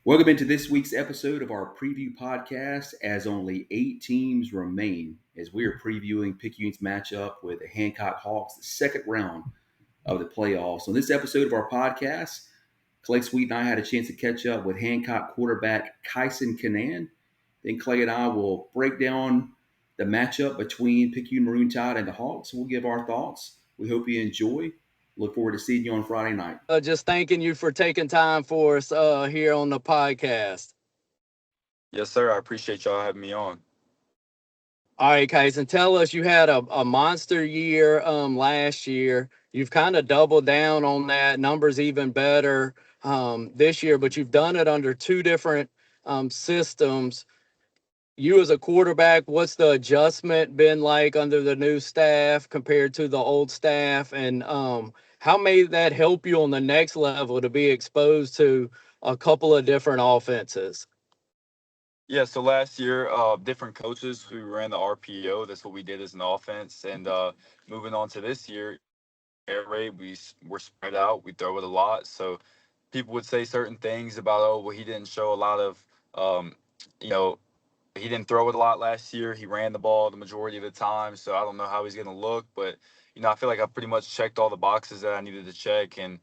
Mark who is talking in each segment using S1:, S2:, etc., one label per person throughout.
S1: Welcome into this week's episode of our preview podcast. As only 8 teams remain, as we are previewing Picayune's matchup with the Hancock Hawks, the second round of the playoffs. On this episode of our podcast, Clay Sweet and I had a chance to catch up with Hancock quarterback Kyson Canan. Then Clay and I will break down the matchup between Picayune Maroon Tide and the Hawks. We'll give our thoughts. We hope you enjoy. Look forward to seeing you on Friday night.
S2: Just thanking you for taking time for us here on the podcast.
S3: Yes, sir. I appreciate y'all having me on.
S2: All right, Kyson, tell us you had a monster year last year. You've kind of doubled down on that. Numbers even better this year, but you've done it under two different systems. You as a quarterback, what's the adjustment been like under the new staff compared to the old staff? And how may that help you on the next level to be exposed to a couple of different offenses?
S3: Yeah, so last year, different coaches who ran the RPO. That's what we did as an offense. And moving on to this year, air raid, we're spread out. We throw it a lot. So people would say certain things about, oh, well, he didn't show a lot of, you know, he didn't throw it a lot last year. He ran the ball the majority of the time. So I don't know how he's going to look. But, I feel like I pretty much checked all the boxes that I needed to check and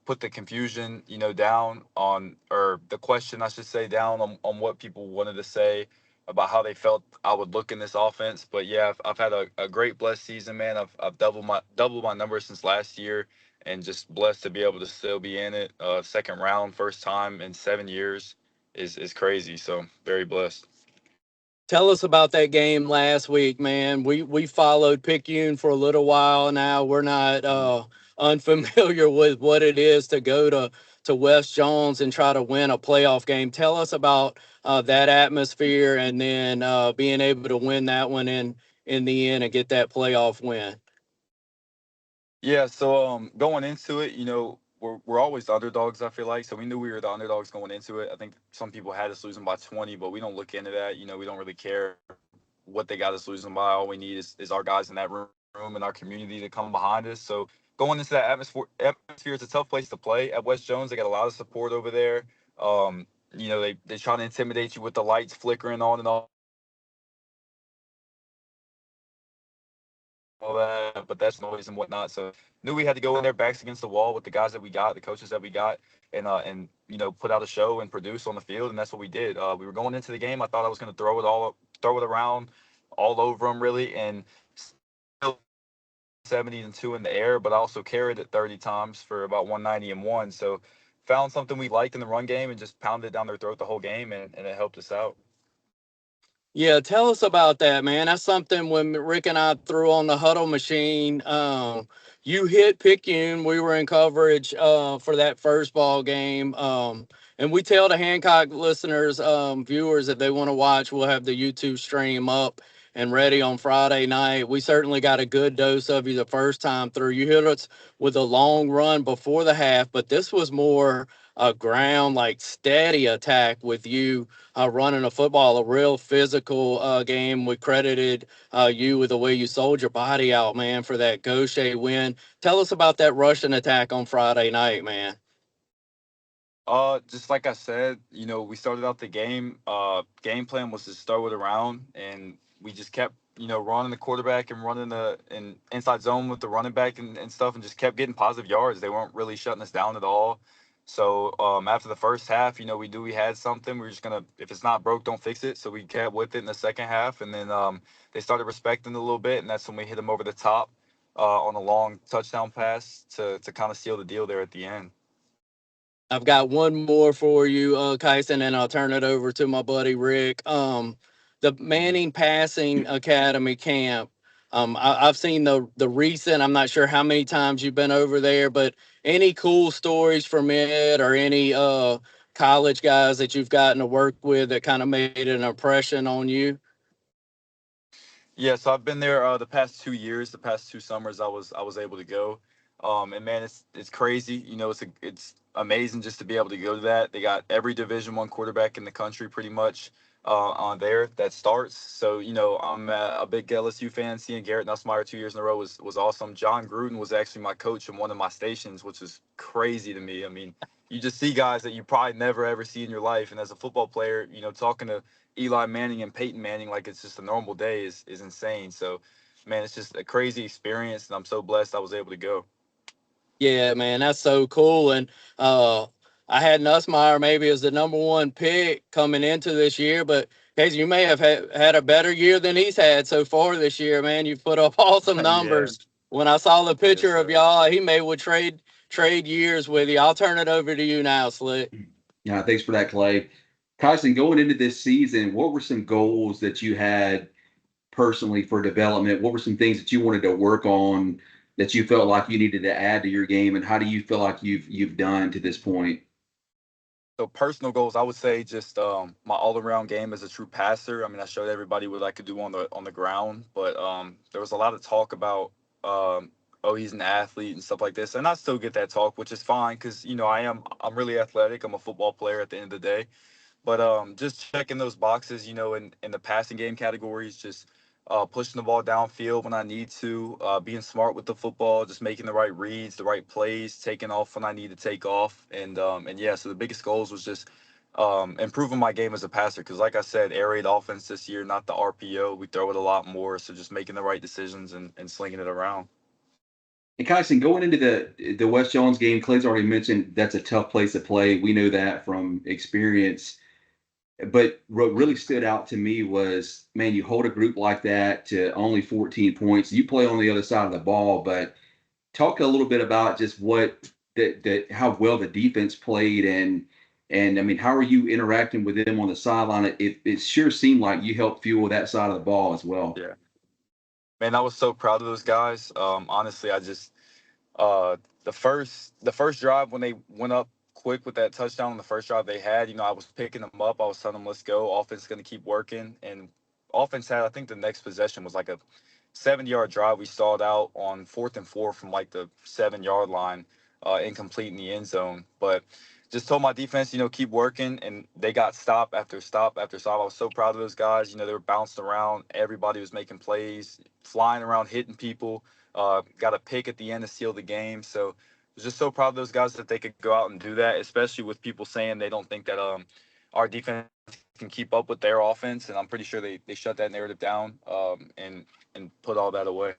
S3: put the confusion, down on, or the question, I should say, down on what people wanted to say about how they felt I would look in this offense. But yeah, I've had a great blessed season, man. I've doubled my numbers since last year, and just blessed to be able to still be in it. Second round, first time in 7 years is crazy. So very blessed.
S2: Tell us about that game last week, man. We followed Picayune for a little while now. We're not unfamiliar with what it is to go to West Jones and try to win a playoff game. Tell us about that atmosphere and then being able to win that one in the end and get that playoff win.
S3: Yeah, so going into it, we're always the underdogs, I feel like. So we knew we were the underdogs going into it. I think some people had us losing by 20, but we don't look into that. We don't really care what they got us losing by. All we need is our guys in that room and our community to come behind us. So going into that atmosphere, it's a tough place to play. At West Jones, they got a lot of support over there. They try to intimidate you with the lights flickering on and all that, but that's noise and whatnot. So knew we had to go in there backs against the wall with the guys that we got, the coaches that we got, and put out a show and produce on the field, and that's what we did. We were going into the game. I thought I was going to throw it around, all over them really, and still 70 and 2 in the air, but I also carried it 30 times for about 190 and 1. So found something we liked in the run game and just pounded it down their throat the whole game, and it helped us out.
S2: Yeah, tell us about that, man. That's something when Rick and I threw on the huddle machine. You hit Picayune. We were in coverage for that first ball game. And we tell the Hancock listeners, viewers, if they want to watch, we'll have the YouTube stream up and ready on Friday night. We certainly got a good dose of you the first time through. You hit us with a long run before the half, but this was more a ground, like steady attack with you running a football, a real physical game. We credited you with the way you sold your body out, man, for that Gaucher win. Tell us about that Russian attack on Friday night, man.
S3: Just like I said, we started out the game. Game plan was to throw it around, and we just kept, running the quarterback and running the inside zone with the running back and stuff, and just kept getting positive yards. They weren't really shutting us down at all. So after the first half, we knew we had something. We were just gonna, if it's not broke, don't fix it. So we kept with it in the second half, and then they started respecting it a little bit, and that's when we hit them over the top on a long touchdown pass to kind of seal the deal there at the end.
S2: I've got one more for you, Kyson, and I'll turn it over to my buddy Rick. The Manning Passing Academy camp. I've seen the recent. I'm not sure how many times you've been over there, but any cool stories from it, or any college guys that you've gotten to work with that kind of made an impression on you?
S3: Yeah, so I've been there the past 2 years. The past 2 summers, I was able to go, and man, it's crazy. It's amazing just to be able to go to that. They got every Division I quarterback in the country pretty much. on there that starts. So I'm a big LSU fan. Seeing Garrett Nussmeier 2 years in a row was awesome. John Gruden was actually my coach in one of my stations, which is crazy to me. I mean, you just see guys that you probably never ever see in your life, and as a football player, talking to Eli Manning and Peyton Manning like it's just a normal day is insane. So, man, it's just a crazy experience, and I'm so blessed I was able to go.
S2: Yeah, man, that's so cool. And I had Nussmeier maybe as the number one pick coming into this year, but Casey, you may have had a better year than he's had so far this year, man. You've put up awesome
S3: Yeah,
S2: numbers. When I saw the
S3: yes,
S2: picture of
S3: sir.
S2: y'all, he may would trade years with you. I'll turn it over to you now, Slick.
S1: Yeah, thanks for that, Clay. Tyson, going into this season, what were some goals that you had personally for development? What were some things that you wanted to work on that you felt like you needed to add to your game, and how do you feel like you've done to this point?
S3: So personal goals, I would say just my all around game as a true passer. I mean, I showed everybody what I could do on the ground, but there was a lot of talk about oh, he's an athlete and stuff like this, and I still get that talk, which is fine because I'm really athletic. I'm a football player at the end of the day. But just checking those boxes, in the passing game categories, just pushing the ball downfield when I need to, being smart with the football, just making the right reads, the right plays, taking off when I need to take off, and yeah. So the biggest goals was just improving my game as a passer, because like I said, air raid offense this year, not the RPO. We throw it a lot more, so just making the right decisions and slinging it around.
S1: And Kyson, going into the West Jones game, Clay's already mentioned that's a tough place to play. We know that from experience. But what really stood out to me was, man, you hold a group like that to only 14 points. You play on the other side of the ball, but talk a little bit about just what how well the defense played, and I mean, how are you interacting with them on the sideline? It sure seemed like you helped fuel that side of the ball as well.
S3: Yeah, man, I was so proud of those guys. Honestly, I just uh the first drive when they went up quick with that touchdown on the first drive they had, I was picking them up. I was telling them, let's go. Offense is going to keep working. And offense had, I think the next possession was like a 7-yard drive. We stalled out on 4th and 4 from like the 7-yard line, incomplete in the end zone. But just told my defense, keep working. And they got stop after stop after stop. I was so proud of those guys. They were bouncing around. Everybody was making plays, flying around, hitting people. Got a pick at the end to seal the game. So I was just so proud of those guys that they could go out and do that, especially with people saying they don't think that our defense can keep up with their offense. And I'm pretty sure they shut that narrative down, and put all that away.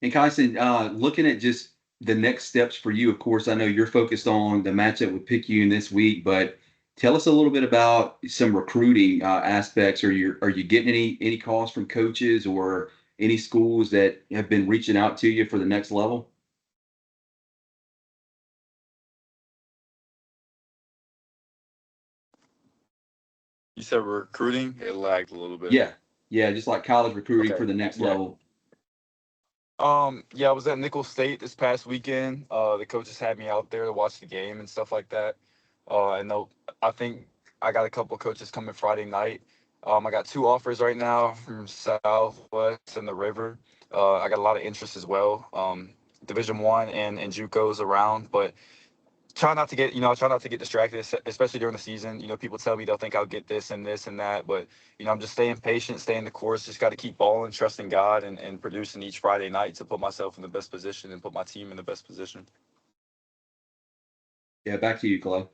S1: And Kyson, looking at just the next steps for you, of course, I know you're focused on the matchup with Picayune this week, but tell us a little bit about some recruiting aspects. Are you getting any calls from coaches or any schools that have been reaching out to you for the next level?
S3: You said recruiting, it lagged a little bit.
S1: Yeah, yeah, just like college recruiting
S3: Okay.
S1: for the next
S3: Yeah.
S1: level.
S3: Yeah, I was at Nicholls State this past weekend. The coaches had me out there to watch the game and stuff like that. I think I got a couple of coaches coming Friday night. I got 2 offers right now from Southwest and the River. I got a lot of interest as well. Division 1 and JUCOs around, but try not to get distracted, especially during the season. People tell me they'll think I'll get this and that, but I'm just staying patient, staying the course. Just got to keep balling, trusting God, and producing each Friday night to put myself in the best position and put my team in the best position.
S1: Yeah, back to you, Clay.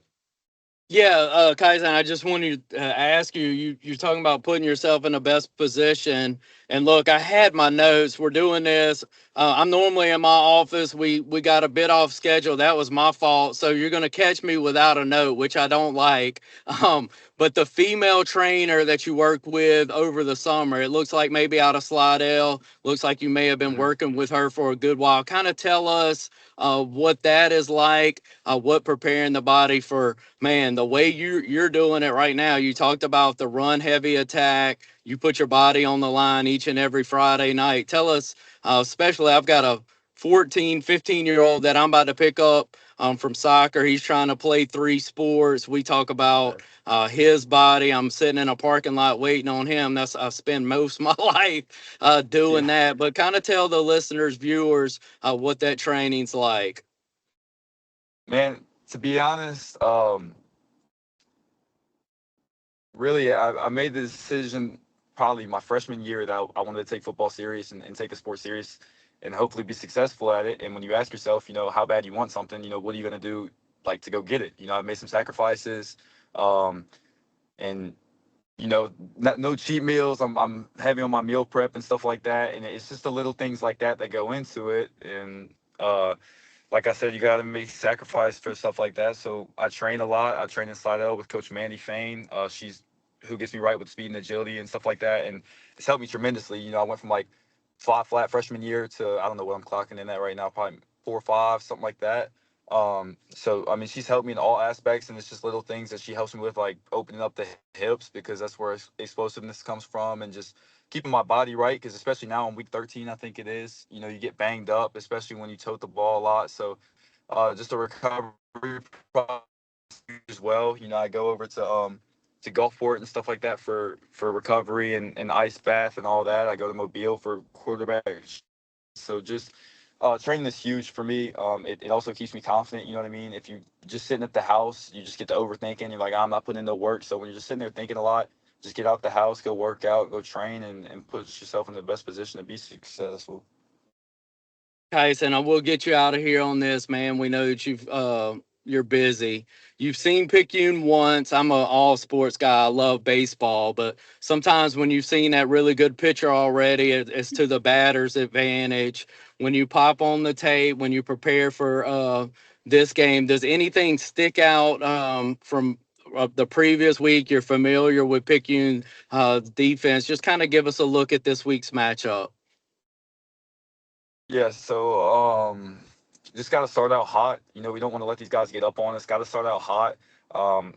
S2: Yeah, Kaizen, I just wanted to ask you, you're talking about putting yourself in the best position. And look, I had my notes. We're doing this. I'm normally in my office. We got a bit off schedule. That was my fault. So you're going to catch me without a note, which I don't like. But the female trainer that you worked with over the summer, it looks like maybe out of Slidell. Looks like you may have been
S3: Mhm.
S2: working with her for a good while. Kind of tell us what that is like, what preparing the body for, man, the way you're doing it right now. You talked about the run heavy attack. You put your body on the line each and every Friday night. Tell us, especially I've got a 14, 15-year-old that I'm about to pick up from soccer. He's trying to play 3 sports. We talk about his body. I'm sitting in a parking lot waiting on him. That's I spend most of my life doing
S3: Yeah,
S2: that. But kind of tell the listeners, viewers, what that training's like.
S3: man. To be honest, Really, I made the decision probably my freshman year that I wanted to take football serious and take the sport serious and hopefully be successful at it. And when you ask yourself, how bad you want something, what are you going to do like to go get it? I made some sacrifices, um, and no cheat meals. I'm heavy on my meal prep and stuff like that. And it's just the little things like that go into it. And like I said, you got to make sacrifice for stuff like that. So I train a lot. I train in Slidell with Coach Mandy Fain. She's who gets me right with speed and agility and stuff like that, and it's helped me tremendously. I went from like flat freshman year to I don't know what I'm clocking in at right now, probably 4.5, something like that. So I mean, she's helped me in all aspects, and it's just little things that she helps me with, like opening up the hips because that's where explosiveness comes from, and just keeping my body right. Because especially now in week 13, I think it is. You get banged up, especially when you tote the ball a lot. So just a recovery process as well. I go over to Gulfport and stuff like that for recovery and ice bath and all that. I go to Mobile for quarterback. So just training is huge for me. It also keeps me confident. You know what I mean? If you just sitting at the house, you just get to overthinking. You're like, I'm not putting in the work. So when you're just sitting there thinking a lot, just get out the house, go work out, go train, and put yourself in the best position to be successful.
S2: Tyson, I will get you out of here on this, man. We know that you're busy. You've seen Picayune once. I'm an all sports guy. I love baseball, but sometimes when you've seen that really good pitcher already, it's to the batter's advantage. When you pop on the tape, when you prepare for this game, does anything stick out from the previous week? You're familiar with Picayune defense. Just kind of give us a look at this week's matchup.
S3: Yeah, so just got to start out hot. We don't want to let these guys get up on us. Got to start out hot. Um,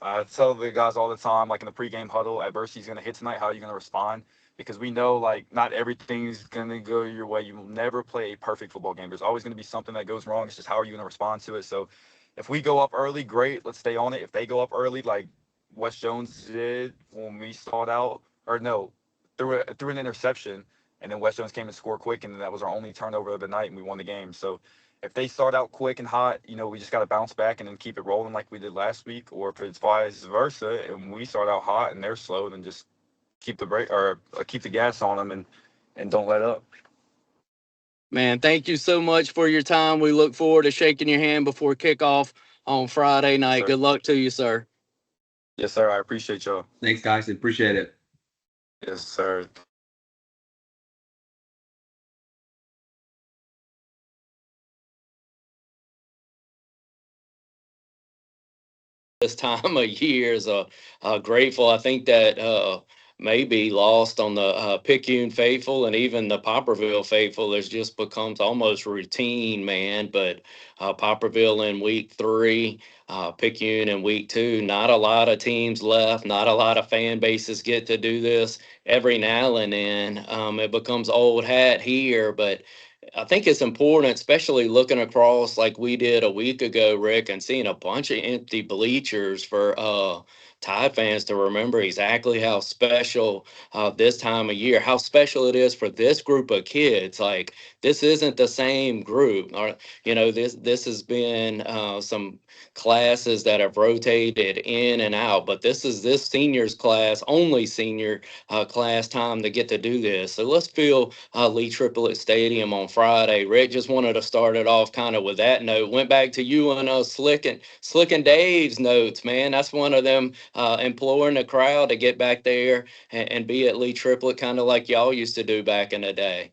S3: I tell the guys all the time, like in the pregame huddle, adversity is going to hit tonight. How are you going to respond? Because we know, like, not everything's going to go your way. You will never play a perfect football game. There's always going to be something that goes wrong. It's just how are you going to respond to it? So if we go up early, great. Let's stay on it. If they go up early, like Wes Jones did when we stalled out, or no, threw an interception, and then West Jones came and scored quick, and that was our only turnover of the night, and we won the game. So if they start out quick and hot, we just got to bounce back and then keep it rolling like we did last week. Or if it's vice versa, and we start out hot and they're slow, then just keep the brake or keep the gas on them and don't let up.
S2: Man, thank you so much for your time. We look forward to shaking your hand before kickoff on Friday
S3: Yes,
S2: night.
S3: sir.
S2: Good luck to you, sir.
S3: Yes, sir. I appreciate y'all.
S1: Thanks, guys. Appreciate it.
S3: Yes, sir.
S2: This time of year is grateful. I think that may be lost on the Picayune faithful and even the Popperville faithful. It just becomes almost routine, man. But Popperville in week 3, Picayune in week 2. Not a lot of teams left. Not a lot of fan bases get to do this every now and then. It becomes old hat here, but I think it's important, especially looking across like we did a week ago, Rick, and seeing a bunch of empty bleachers for Tide fans to remember exactly how special this time of year, how special it is for this group of kids. Like this isn't the same group, or this has been some classes that have rotated in and out, but this seniors class, only senior class time to get to do this. So let's feel Lee Triplet Stadium on Friday. Rick, just wanted to start it off kind of with that note. Went back to you and Slick and Dave's notes, man. That's one of them imploring the crowd to get back there and be at Lee Triplet, kind of like y'all used to do back in the day.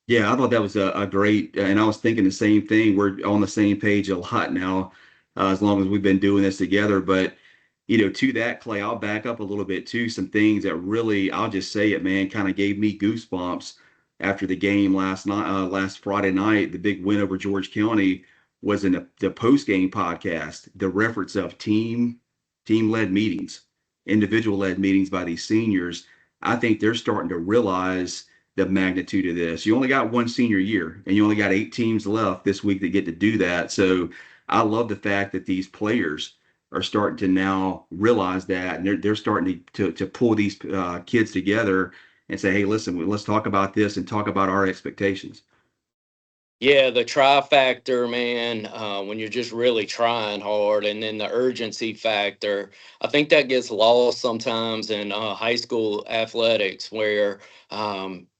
S1: Yeah, I thought that was a great, and I was thinking the same thing. We're on the same page a lot now, as long as we've been doing this together. But, to that, Clay, I'll back up a little bit too. Some things that really, I'll just say it, man, kind of gave me goosebumps after the game last night, last Friday night, the big win over George County was in the post game podcast, the reference of team led meetings, individual led meetings by these seniors. I think they're starting to realize the magnitude of this. You only got one senior year, and you only got 8 teams left this week that get to do that. So I love the fact that these players are starting to now realize that, and they're starting to pull these kids together and say, hey, listen, let's talk about this and talk about our expectations.
S2: Yeah, the try factor, man, when you're just really trying hard, and then the urgency factor. I think that gets lost sometimes in high school athletics where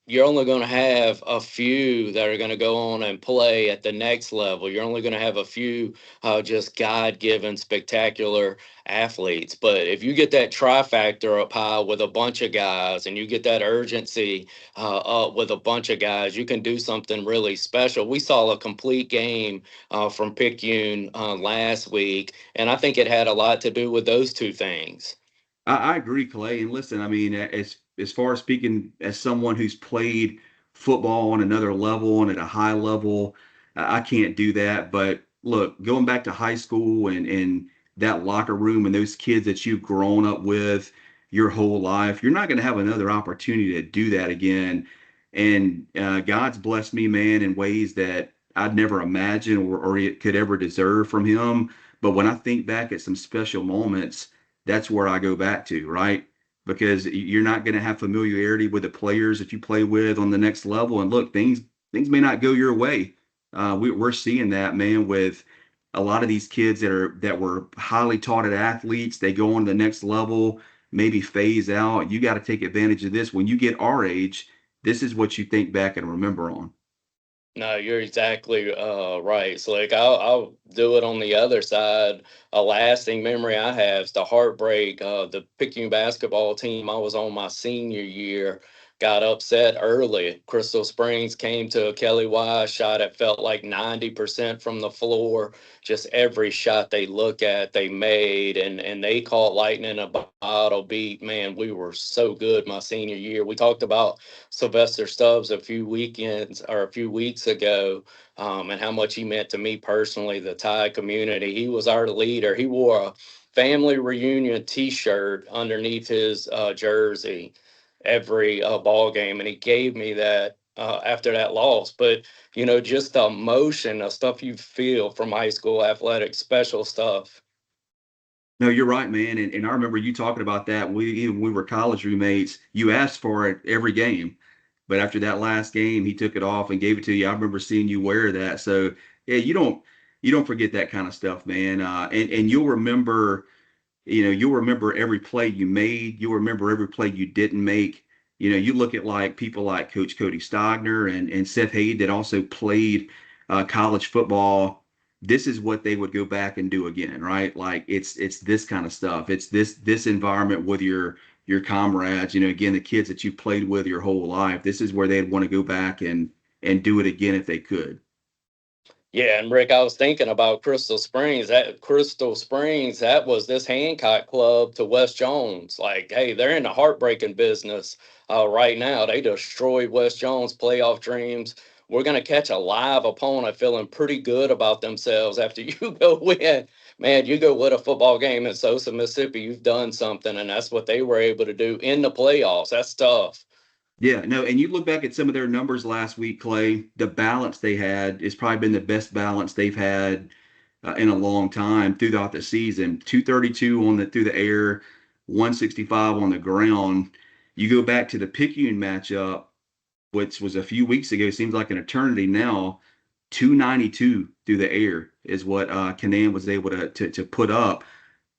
S2: you're only going to have a few that are going to go on and play at the next level. You're only going to have a few just God given spectacular athletes. But if you get that try factor up high with a bunch of guys and you get that urgency with a bunch of guys, you can do something really special. We saw a complete game from Picayune last week, and I think it had a lot to do with those two things.
S1: I agree, Clay. And listen, I mean, as far as speaking as someone who's played football on another level and at a high level, I can't do that. But look, going back to high school and that locker room and those kids that you've grown up with your whole life, you're not going to have another opportunity to do that again. And God's blessed me, man, in ways that I'd never imagined or it could ever deserve from Him. But when I think back at some special moments, that's where I go back to, right? Because you're not going to have familiarity with the players that you play with on the next level. And look, things may not go your way. We're seeing that, man, with a lot of these kids that were highly taught athletes. They go on to the next level, maybe phase out. You got to take advantage of this. When you get our age, this is what you think back and remember on.
S2: No, you're exactly right. So, like, I'll do it on the other side. A lasting memory I have is the heartbreak. The Picayune basketball team I was on my senior year got upset early. Crystal Springs came to a Kelly Wise shot. It felt like 90% from the floor. Just every shot they look at, they made, and they caught lightning in a bottle. Beat, man, we were so good my senior year. We talked about Sylvester Stubbs a few weekends or a few weeks ago, and how much he meant to me personally, the Thai community. He was our leader. He wore a family reunion T-shirt underneath his jersey every ball game, and he gave me that after that loss. But just the emotion, the stuff you feel from high school athletics, special stuff.
S1: No, you're right, man. And I remember you talking about that. Even when we were college roommates, you asked for it every game. But after that last game, he took it off and gave it to you. I remember seeing you wear that. So yeah, you don't forget that kind of stuff, man. And you'll remember every play you made. You'll remember every play you didn't make. You look at like people like Coach Cody Stogner and Seth Haid that also played college football. This is what they would go back and do again, right? Like it's this kind of stuff. It's this environment with your comrades. Again, the kids that you played with your whole life. This is where they'd want to go back and do it again if they could.
S2: Yeah, and Rick, I was thinking about Crystal Springs. That Crystal Springs, that was this Hancock club to West Jones. Like, hey, they're in the heartbreaking business right now. They destroyed West Jones' playoff dreams. We're gonna catch a live opponent feeling pretty good about themselves after you go win. Man, you go win a football game in Sosa, Mississippi. You've done something, and that's what they were able to do in the playoffs. That's tough.
S1: Yeah, no, and you look back at some of their numbers last week, Clay. The balance they had has probably been the best balance they've had in a long time throughout the season. 232 on the through the air, 165 on the ground. You go back to the Picayune matchup, which was a few weeks ago, seems like an eternity now. 292 through the air is what Canan was able to put up,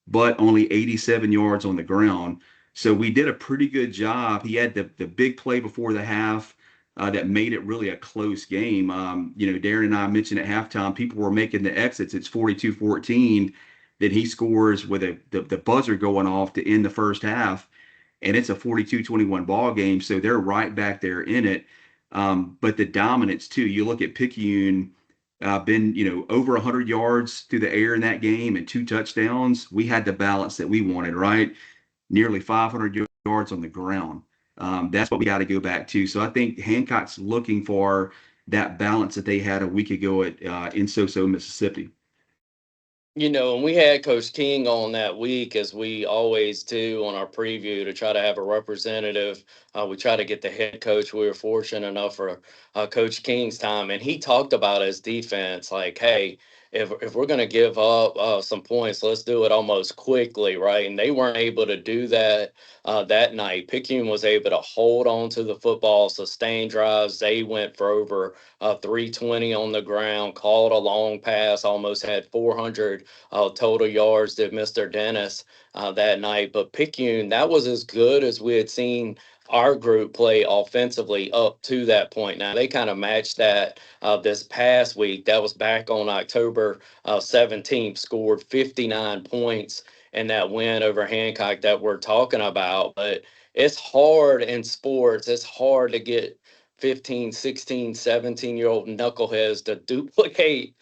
S1: but only 87 yards on the ground. So we did a pretty good job. He had the big play before the half that made it really a close game. Darren and I mentioned at halftime, people were making the exits. It's 42-14. Then he scores with the buzzer going off to end the first half, and it's a 42-21 ball game. So they're right back there in it. But the dominance too. You look at Picayune, been over 100 yards through the air in that game and two touchdowns. We had the balance that we wanted, right? Nearly 500 yards on the ground. That's what we got to go back to. So I think Hancock's looking for that balance that they had a week ago at in Soso, Mississippi.
S2: And we had Coach King on that week, as we always do on our preview, to try to have a representative. We try to get the head coach. We were fortunate enough for Coach King's time, and he talked about his defense. Like, hey, if we're going to give up some points, let's do it almost quickly, right? And they weren't able to do that that night. Picayune was able to hold on to the football, sustain drives. They went for over 320 on the ground, called a long pass, almost had 400 total yards. Did Mr. Dennis that night? But Picayune, that was as good as we had seen our group play offensively up to that point. Now they kind of matched that this past week. That was back on October 17th, scored 59 points in that win over Hancock that we're talking about. But it's hard in sports. It's hard to get 15, 16, 17-year-old knuckleheads to duplicate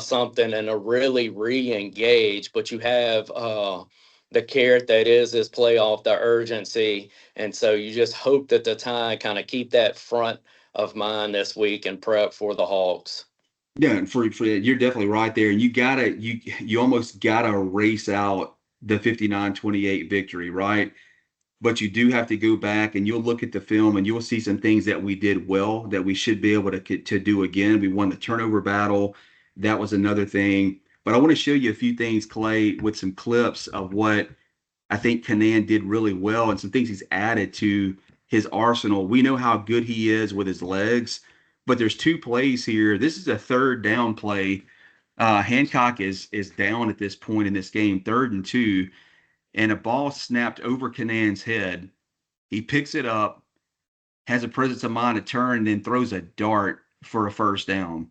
S2: something and to really re-engage. But you have the carrot that is this playoff, the urgency. And so you just hope that the Tide kind of keep that front of mind this week and prep for the Hawks.
S1: Yeah, and for you're definitely right there. And you almost gotta race out the 59-28 victory, right? But you do have to go back and you'll look at the film and you'll see some things that we did well that we should be able to do again. We won the turnover battle. That was another thing. But I want to show you a few things, Clay, with some clips of what I think Kanan did really well and some things he's added to his arsenal. We know how good he is with his legs, but there's two plays here. This is a third down play. Hancock is down at this point in this game, 3rd and 2, and a ball snapped over Kanan's head. He picks it up, has a presence of mind to turn, and then throws a dart for a first down.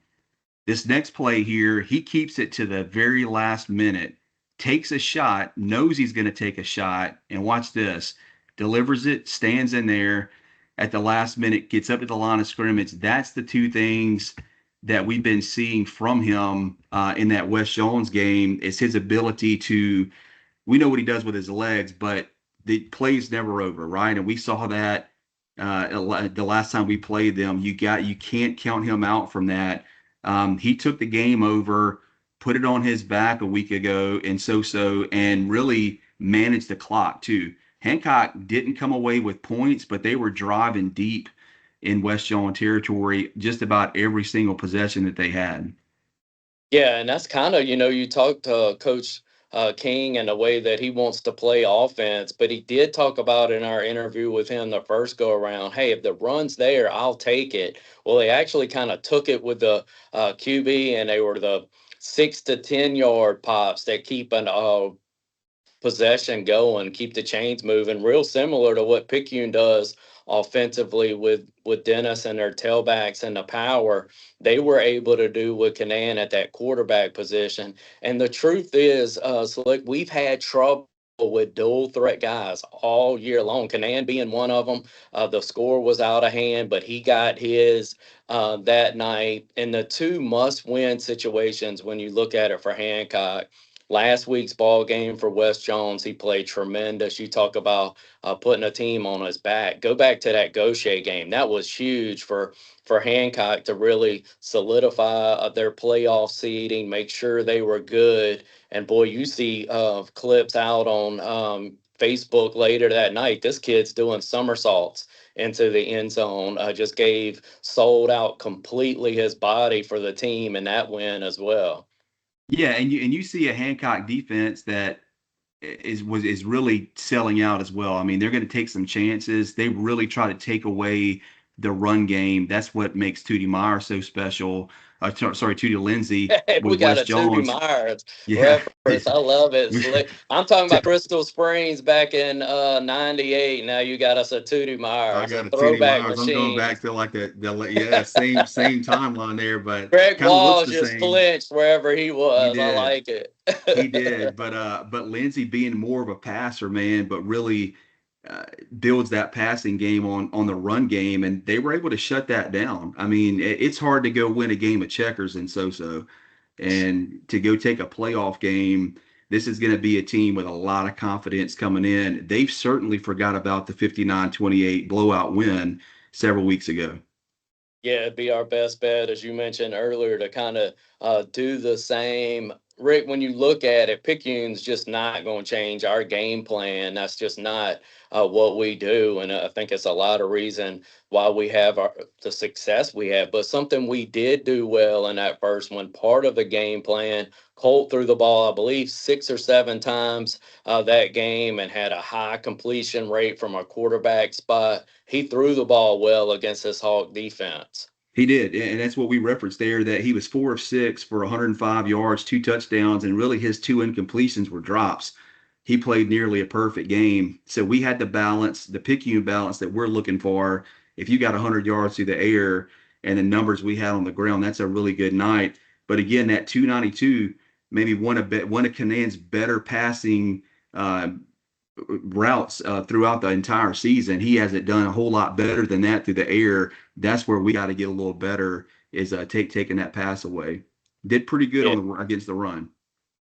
S1: This next play here, he keeps it to the very last minute, takes a shot, knows he's going to take a shot, and watch this, delivers it, stands in there at the last minute, gets up to the line of scrimmage. That's the two things that we've been seeing from him in that West Jones game is his ability to, we know what he does with his legs, but the play's never over, right? And we saw that the last time we played them. You can't count him out from that. He took the game over, put it on his back a week ago, and really managed the clock too. Hancock didn't come away with points, but they were driving deep in West Jones territory just about every single possession that they had.
S2: Yeah, and that's kind of, you talked to Coach King and the way that he wants to play offense, but he did talk about in our interview with him the first go around, hey, if the run's there, I'll take it. Well, they actually kind of took it with the QB, and they were the 6 to 10 yard pops that keep an possession going, keep the chains moving, real similar to what Picayune does offensively with Dennis and their tailbacks and the power. They were able to do with Kanan at that quarterback position. And the truth is, Slick, we've had trouble with dual threat guys all year long. Kanan being one of them. The score was out of hand, but he got his that night. And the two must-win situations when you look at it for Hancock. Last week's ball game for West Jones, he played tremendous. You talk about putting a team on his back. Go back to that Gaucher game. That was huge for Hancock to really solidify their playoff seeding, make sure they were good. And boy, you see clips out on Facebook later that night. This kid's doing somersaults into the end zone. Just sold out completely his body for the team in that win as well.
S1: Yeah, and you see a Hancock defense that is really selling out as well. I mean, they're going to take some chances. They really try to take away the run game. That's what makes Tootie Meyer so special. Tootie Lindsay
S2: We
S1: with
S2: got a
S1: West
S2: Tootie
S1: Jones.
S2: Myers
S1: Yeah.
S2: reference. I love it. Slick. I'm talking about Crystal Springs back in '98. Now you got us a Tootie
S1: I
S2: Myers, a
S1: got a Tootie
S2: throwback
S1: Myers. I'm going
S2: machine.
S1: back to like the same timeline there, but
S2: Greg
S1: kind of looks
S2: Walls
S1: the
S2: just
S1: same.
S2: flinched wherever he
S1: He
S2: was. I
S1: did.
S2: like it.
S1: He did, but Lindsey being more of a passer, man, but really uh, builds that passing game on the run game, and they were able to shut that down. I mean, it's hard to go win a game of checkers in so, and to go take a playoff game. This is going to be a team with a lot of confidence coming in. They've certainly forgot about the 59-28 blowout win several weeks ago.
S2: Yeah, it'd be our best bet, as you mentioned earlier, to kind of do the same Rick, when you look at it, Picayune's just not going to change our game plan. That's just not what we do, and I think it's a lot of reason why we have the success we have. But something we did do well in that first one, part of the game plan, Colt threw the ball, I believe, 6 or 7 times that game, and had a high completion rate from a quarterback spot. He threw the ball well against this Hawk defense.
S1: He did, and that's what we referenced there. That he was 4 of 6 for 105 yards, 2 touchdowns, and really his 2 incompletions were drops. He played nearly a perfect game. So we had the balance, the Picayune balance that we're looking for. If you got 100 yards through the air and the numbers we had on the ground, that's a really good night. But again, that 292, maybe one of Canaan's better passing uh, routes throughout the entire season. He hasn't done a whole lot better than that through the air. That's where we got to get a little better is taking that pass away. Did pretty good
S2: Yeah.
S1: on the against the run.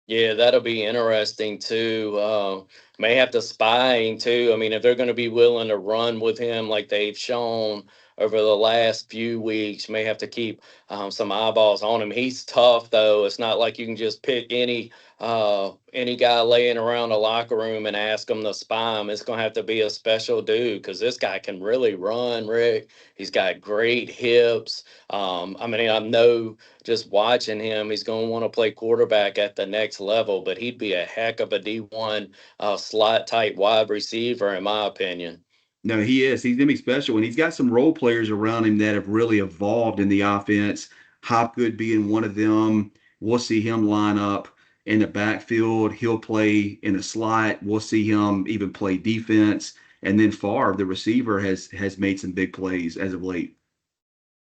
S2: Yeah, that'll be interesting too. May have to spy him too. I mean, if they're going to be willing to run with him like they've shown over the last few weeks, may have to keep some eyeballs on him. He's tough though. It's not like you can just pick any guy laying around the locker room and ask him to spy him. It's going to have to be a special dude because this guy can really run, Rick. He's got great hips. I mean, I know just watching him, he's going to want to play quarterback at the next level, but he'd be a heck of a D1 slot type wide receiver, in my opinion.
S1: No, he is. He's gonna be special, and he's got some role players around him that have really evolved in the offense. Hopgood being one of them. We'll see him line up in the backfield. He'll play in the slot. We'll see him even play defense. And then Favre, the receiver, has made some big plays as of late.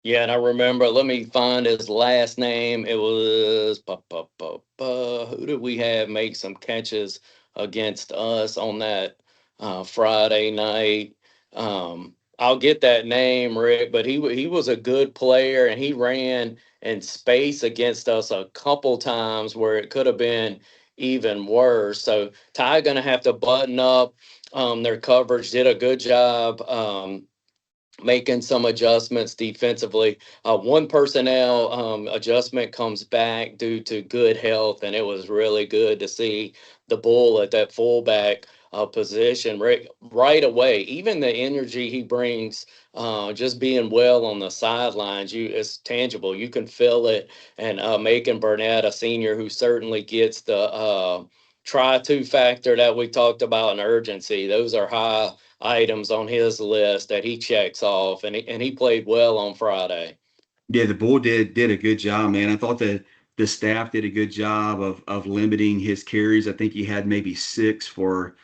S2: Yeah, and I remember, let me find his last name. It was, who did we have make some catches against us on that Friday night? I'll get that name, Rick, but he was a good player, and he ran in space against us a couple times where it could have been even worse. So Ty going to have to button up their coverage. Did a good job. Making some adjustments defensively. One personnel adjustment comes back due to good health, and it was really good to see the bull at that fullback position right away. Even the energy he brings, just being well on the sidelines, it's tangible. You can feel it. And Macon Burnett, a senior who certainly gets the try to factor that we talked about, and urgency. Those are high items on his list that he checks off, and he played well on Friday.
S1: Yeah, the bull did a good job, man. I thought the staff did a good job of limiting his carries. I think he had maybe 6 for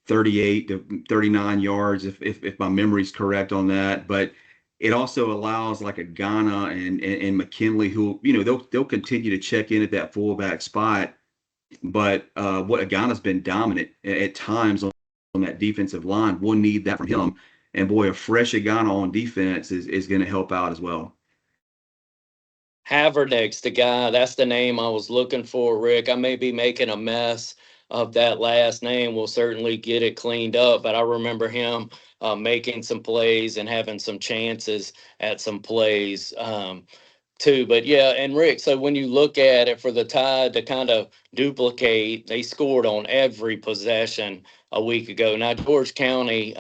S1: 38 to 39 yards, if my memory's correct on that. But it also allows like a Ghana and McKinley, who they'll continue to check in at that fullback spot. But what Ghana's been dominant at times on that defensive line. We'll need that from him. And boy, a fresh Ghana on defense is going to help out as well.
S2: Havernick's the guy. That's the name I was looking for, Rick. I may be making a mess of that last name. We'll certainly get it cleaned up, but I remember him making some plays and having some chances at some plays. Too. But yeah, and Rick, so when you look at it for the Tide to kind of duplicate, they scored on every possession a week ago. Now George County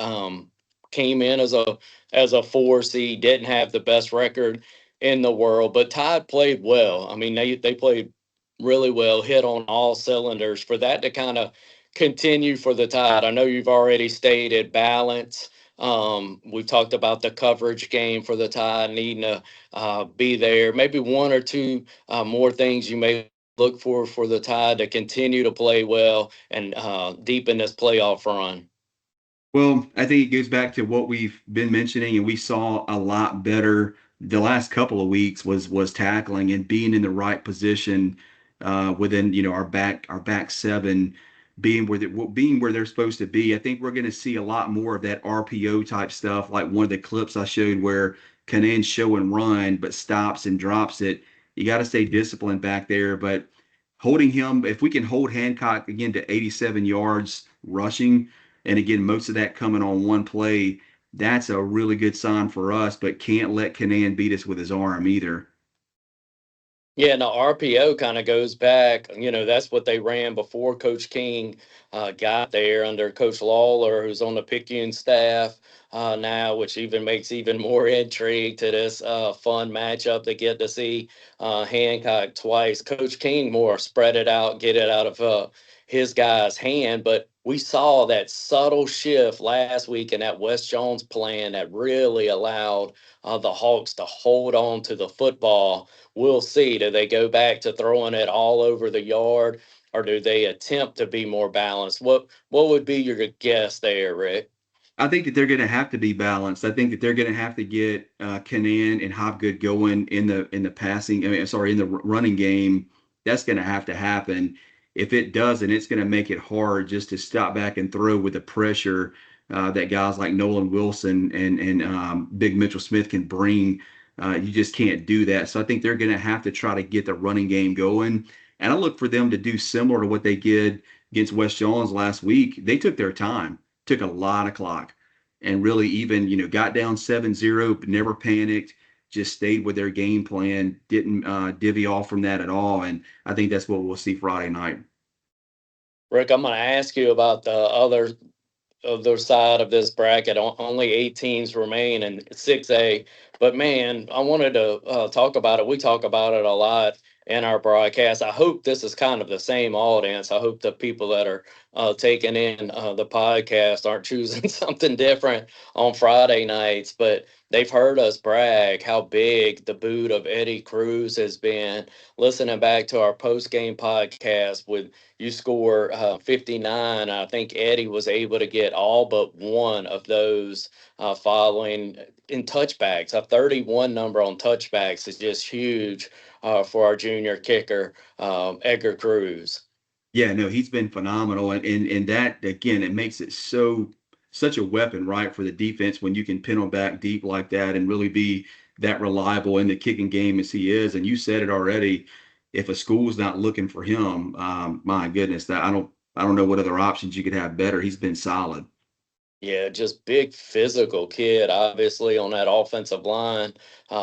S2: came in as a 4 seed, didn't have the best record in the world, but Tide played well. I mean, they played really well, hit on all cylinders. For that to kind of continue for the Tide, I know you've already stated balance. We've talked about the coverage game for the Tide needing to be there. Maybe one or two more things you may look for the Tide to continue to play well and deepen this playoff run.
S1: Well, I think it goes back to what we've been mentioning, and we saw a lot better the last couple of weeks was tackling and being in the right position within our back seven being where they're supposed to be. I think we're going to see a lot more of that RPO type stuff, like one of the clips I showed where Canaan show and run, but stops and drops it. You got to stay disciplined back there, but holding him, if we can hold Hancock again to 87 yards rushing and again, most of that coming on one play, that's a really good sign for us, but can't let Canaan beat us with his arm either.
S2: Yeah, no, RPO kind of goes back. That's what they ran before Coach King got there under Coach Lawler, who's on the Picayune staff now, which even makes even more intrigue to this fun matchup. They get to see Hancock twice. Coach King more spread it out, get it out of his guy's hand. But we saw that subtle shift last week in that West Jones plan that really allowed the Hawks to hold on to the football. We'll see. Do they go back to throwing it all over the yard, or do they attempt to be more balanced? What would be your guess there, Rick?
S1: I think that they're going to have to be balanced. I think that they're going to have to get Kanan and Hopgood going in the passing. I mean, sorry, in the running game. That's going to have to happen. If it doesn't, it's going to make it hard just to stop back and throw with the pressure that guys like Nolan Wilson and Big Mitchell Smith can bring. You just can't do that. So I think they're going to have to try to get the running game going. And I look for them to do similar to what they did against West Jones last week. They took their time, took a lot of clock, and really even got down 7-0, but never panicked, just stayed with their game plan, didn't divvy off from that at all. And I think that's what we'll see Friday night.
S2: Rick, I'm going to ask you about the other side of this bracket. Only 8 teams remain in 6A. But man, I wanted to talk about it. We talk about it a lot in our broadcast. I hope this is kind of the same audience. I hope the people that are taking in the podcast aren't choosing something different on Friday nights, but they've heard us brag how big the boot of Eddie Cruz has been. Listening back to our post game podcast with you score 59. I think Eddie was able to get all but one of those following in touchbacks. A 31 number on touchbacks is just huge for our junior kicker, Edgar Cruz.
S1: Yeah, no, he's been phenomenal, and that again, it makes it such a weapon, right, for the defense when you can pin them back deep like that and really be that reliable in the kicking game as he is. And you said it already. If a school's not looking for him, my goodness, that I don't know what other options you could have better. He's been solid.
S2: Yeah, just big physical kid, obviously, on that offensive line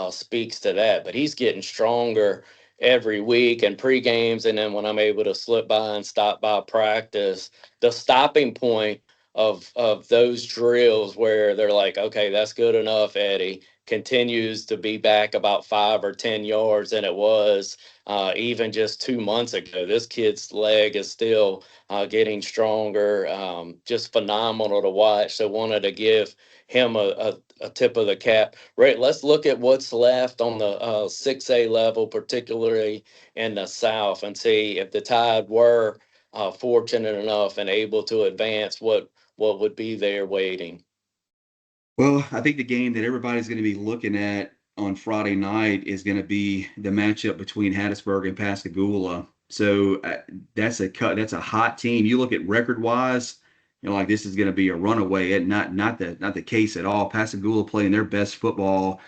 S2: speaks to that. But he's getting stronger every week and pre games. And then when I'm able to slip by and stop by practice, the stopping point of those drills where they're like, okay, that's good enough, Eddie, continues to be back about 5 or 10 yards than it was even just 2 months ago. This kid's leg is still getting stronger. Just phenomenal to watch. So wanted to give him a tip of the cap. Right. Let's look at what's left on the 6A level, particularly in the South, and see if the Tide were fortunate enough and able to advance. What would be there waiting?
S1: Well, I think the game that everybody's going to be looking at on Friday night is going to be the matchup between Hattiesburg and Pascagoula. So that's a hot team. You look at record wise, like this is going to be a runaway. And not the case at all. Pascagoula playing their best football,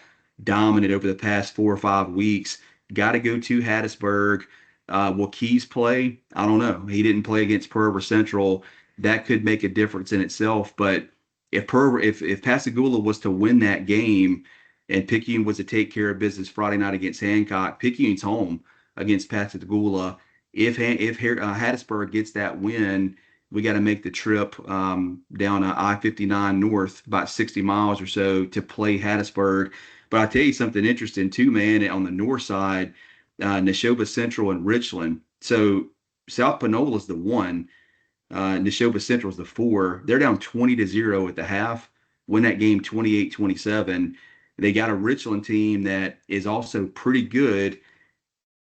S1: dominant over the past 4 or 5 weeks. Got to go to Hattiesburg. Will Keys play? I don't know. He didn't play against Pearl River Central. That could make a difference in itself, but if Pascagoula was to win that game and Picayune was to take care of business Friday night against Hancock, Picayune's home against Pascagoula. If Hattiesburg gets that win, we got to make the trip down I-59 north about 60 miles or so to play Hattiesburg. But I tell you something interesting too, man. On the north side, Neshoba Central and Richland. So South Panola is the one. Neshoba Central's the 4. They're down 20-0 at the half. Win that game 28-27. They got a Richland team that is also pretty good,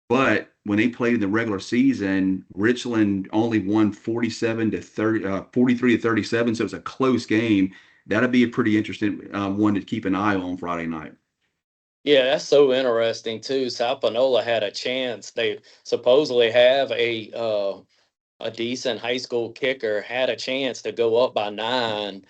S1: but when they played in the regular season, Richland only won 47 to 30, 43 to 37. So it's a close game. That'll be a pretty interesting one to keep an eye on Friday night.
S2: Yeah, that's so interesting too. South Panola had a chance. They supposedly have a decent high school kicker, had a chance to go up by 9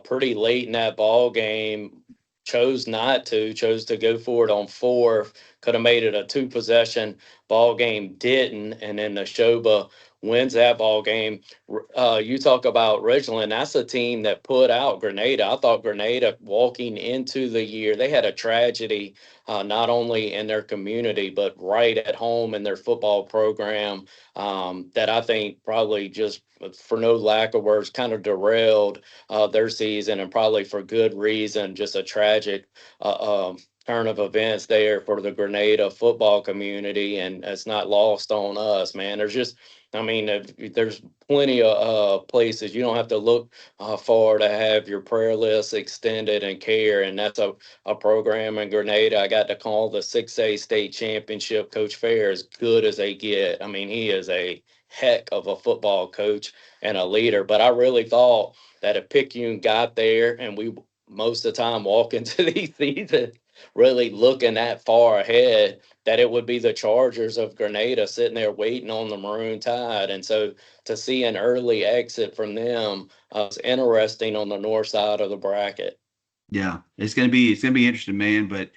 S2: pretty late in that ball game. Chose not to, chose to go for it on 4th. Could have made it a 2 possession ball game, didn't. And then the Neshoba wins that ball game. You talk about Ridgeland. That's a team that put out Grenada. I thought Grenada walking into the year, they had a tragedy, not only in their community, but right at home in their football program, that I think probably just for no lack of words, kind of derailed their season, and probably for good reason. Just a tragic turn of events there for the Grenada football community, and it's not lost on us, man. I mean, there's plenty of places you don't have to look far to have your prayer list extended and care, and that's a program in Grenada. I got to call the 6A state championship. Coach Fair as good as they get. I mean, he is a heck of a football coach and a leader. But I really thought that if Picayune got there, and we most of the time walk into these seasons really looking that far ahead, that it would be the Chargers of Grenada sitting there waiting on the Maroon Tide. And so to see an early exit from them is interesting on the north side of the bracket.
S1: Yeah, it's gonna be interesting, man. But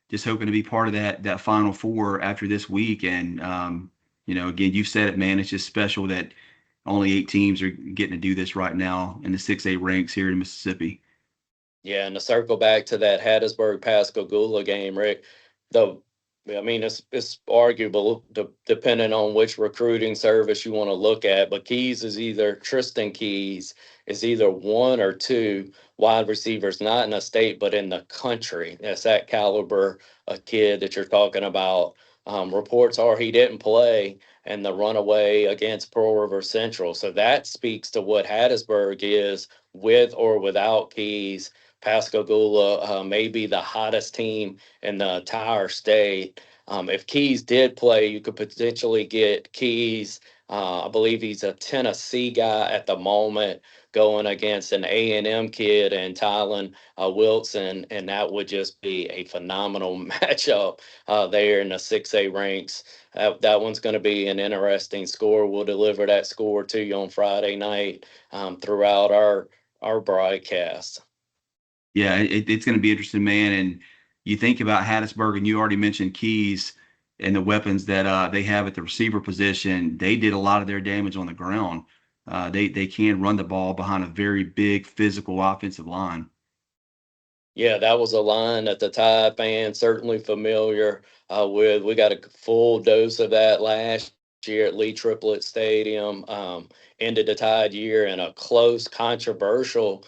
S1: just hoping to be part of that Final Four after this week. And again, you've said it, man. It's just special that only 8 teams are getting to do this right now in the 6A ranks here in Mississippi.
S2: Yeah, and to circle back to that Hattiesburg Pascagoula game, Rick, the I mean it's arguable depending on which recruiting service you want to look at, but Keys is either Tristan Keys is either one or two wide receivers, not in the state but in the country. That's that caliber of kid that you're talking about. Reports are he didn't play in the runaway against Pearl River Central, so that speaks to what Hattiesburg is with or without Keys. Pascagoula may be the hottest team in the entire state. If Keys did play, you could potentially get Keys. I believe he's a Tennessee guy at the moment, going against an A&M kid and Tylen Wilson, and that would just be a phenomenal matchup there in the 6A ranks. That one's going to be an interesting score. We'll deliver that score to you on Friday night throughout our broadcast.
S1: Yeah, it's going to be interesting, man. And you think about Hattiesburg, and you already mentioned Keys and the weapons that they have at the receiver position. They did a lot of their damage on the ground. They can run the ball behind a very big physical offensive line.
S2: Yeah, that was a line that the Tide fans certainly familiar with. We got a full dose of that last year at Lee Triplet Stadium. Ended the Tide year in a close, controversial,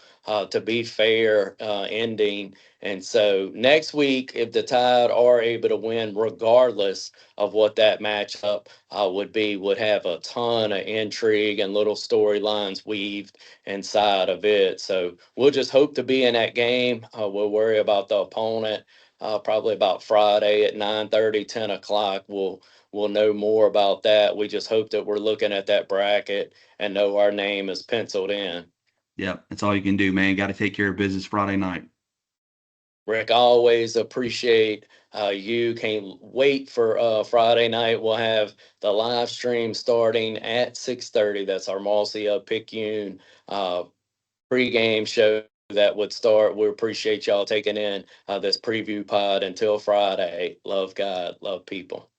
S2: to be fair, ending. And so next week, if the Tide are able to win, regardless of what that matchup would have a ton of intrigue and little storylines weaved inside of it. So we'll just hope to be in that game. We'll worry about the opponent probably about Friday at 9:30, 10 o'clock. We'll know more about that. We just hope that we're looking at that bracket and know our name is penciled in.
S1: Yeah, that's all you can do, man. Got to take care of business Friday night.
S2: Rick, I always appreciate you. Can't wait for Friday night. We'll have the live stream starting at 6:30. That's our Marcia Picayune pregame show that would start. We appreciate y'all taking in this preview pod. Until Friday, love God, love people.